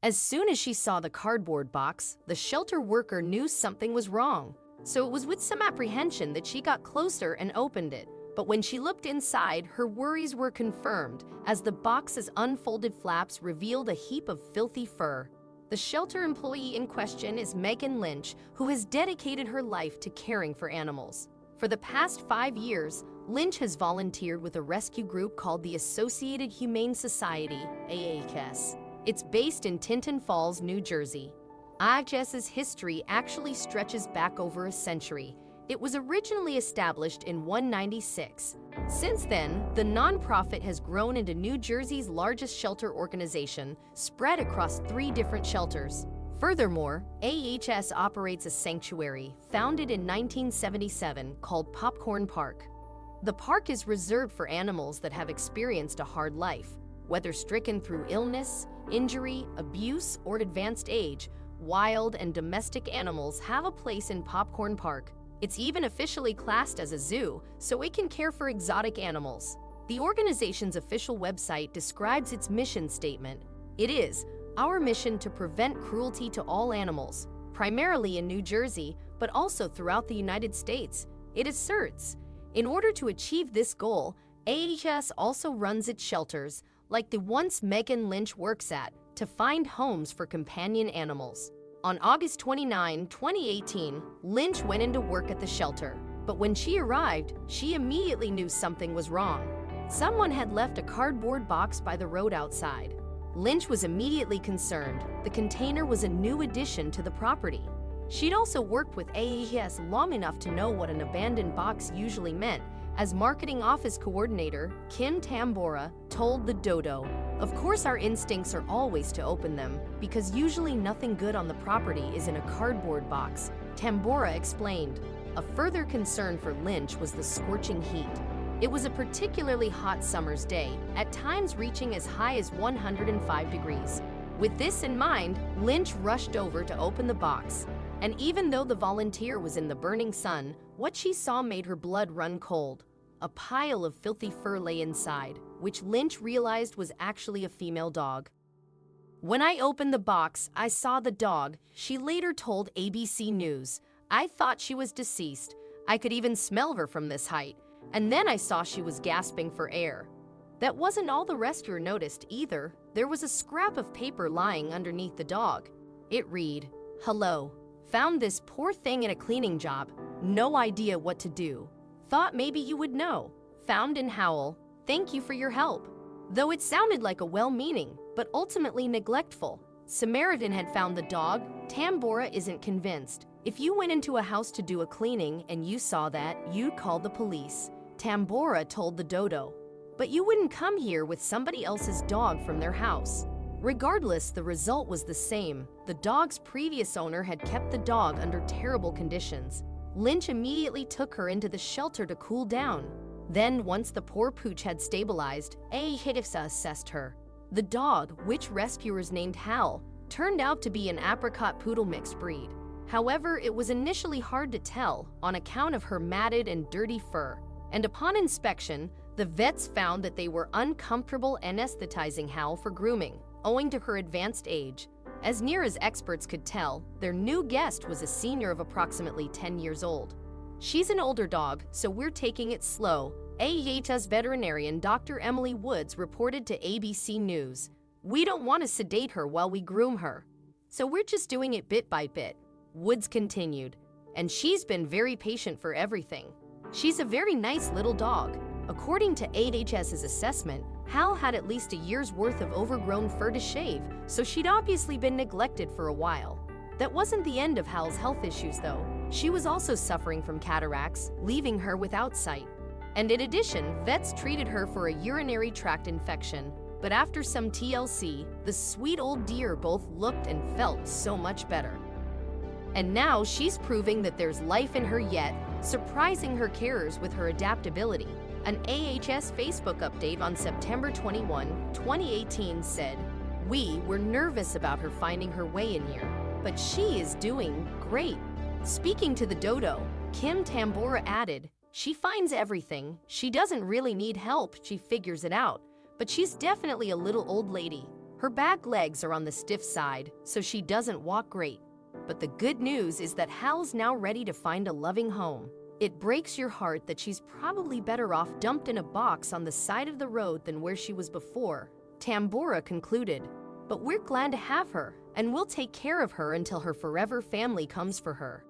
As soon as she saw the cardboard box, the shelter worker knew something was wrong. So it was with some apprehension that she got closer and opened it. But when she looked inside, her worries were confirmed as the box's unfolded flaps revealed a heap of filthy fur. The shelter employee in question is Megan Lynch, who has dedicated her life to caring for animals. For the past 5 years, Lynch has volunteered with a rescue group called the Associated Humane Society, AHS. It's based in Tinton Falls, New Jersey. AHS's history actually stretches back over a century. It was originally established in 196. Since then, the nonprofit has grown into New Jersey's largest shelter organization, spread across 3 different shelters. Furthermore, AHS operates a sanctuary founded in 1977 called Popcorn Park. The park is reserved for animals that have experienced a hard life. Whether stricken through illness, injury, abuse, or advanced age, wild and domestic animals have a place in Popcorn Park. It's even officially classed as a zoo, so it can care for exotic animals. The organization's official website describes its mission statement. It is our mission to prevent cruelty to all animals, primarily in New Jersey, but also throughout the United States. It asserts, in order to achieve this goal, AHS also runs its shelters, like the ones Megan Lynch works at, to find homes for companion animals. On August 29, 2018, Lynch went into work at the shelter, but when she arrived, she immediately knew something was wrong. Someone had left a cardboard box by the road outside. Lynch was immediately concerned. The container was a new addition to the property. She'd also worked with AHS long enough to know what an abandoned box usually meant, as marketing office coordinator Kim Tambora told the Dodo. Of course, our instincts are always to open them, because usually nothing good on the property is in a cardboard box, Tambora explained. A further concern for Lynch was the scorching heat. It was a particularly hot summer's day, at times reaching as high as 105 degrees. With this in mind, Lynch rushed over to open the box. And even though the volunteer was in the burning sun, what she saw made her blood run cold. A pile of filthy fur lay inside, which Lynch realized was actually a female dog. When I opened the box, I saw the dog, she later told ABC News. I thought she was deceased. I could even smell her from this height. And then I saw she was gasping for air. That wasn't all the rescuer noticed either. There was a scrap of paper lying underneath the dog. It read, "Hello. Found this poor thing in a cleaning job. No idea what to do. Thought maybe you would know. Found in Howell. Thank you for your help." Though it sounded like a well-meaning, but ultimately neglectful, Samaritan had found the dog, Tambora isn't convinced. If you went into a house to do a cleaning and you saw that, you'd call the police, Tambora told the Dodo. But you wouldn't come here with somebody else's dog from their house. Regardless, the result was the same. The dog's previous owner had kept the dog under terrible conditions. Lynch immediately took her into the shelter to cool down. Then, once the poor pooch had stabilized, AHS assessed her. The dog, which rescuers named Hal, turned out to be an apricot poodle mixed breed. However, it was initially hard to tell on account of her matted and dirty fur. And upon inspection, the vets found that they were uncomfortable anesthetizing Hal for grooming, owing to her advanced age. As near as experts could tell, their new guest was a senior of approximately 10 years old. She's an older dog, so we're taking it slow, AHS veterinarian Dr. Emily Woods reported to ABC News. We don't want to sedate her while we groom her. So we're just doing it bit by bit, Woods continued. And she's been very patient for everything. She's a very nice little dog. According to AHS's assessment, Hal had at least a year's worth of overgrown fur to shave, so she'd obviously been neglected for a while. That wasn't the end of Hal's health issues, though. She was also suffering from cataracts, leaving her without sight. And in addition, vets treated her for a urinary tract infection. But after some TLC, the sweet old dear both looked and felt so much better. And now she's proving that there's life in her yet, surprising her carers with her adaptability. An AHS Facebook update on September 21, 2018 said, "We were nervous about her finding her way in here, but she is doing great." Speaking to the Dodo, Kim Tambora added, "She finds everything. She doesn't really need help, she figures it out. But she's definitely a little old lady. Her back legs are on the stiff side, so she doesn't walk great. But the good news is that Hal's now ready to find a loving home. It breaks your heart that she's probably better off dumped in a box on the side of the road than where she was before, Tambora concluded. But we're glad to have her, and we'll take care of her until her forever family comes for her.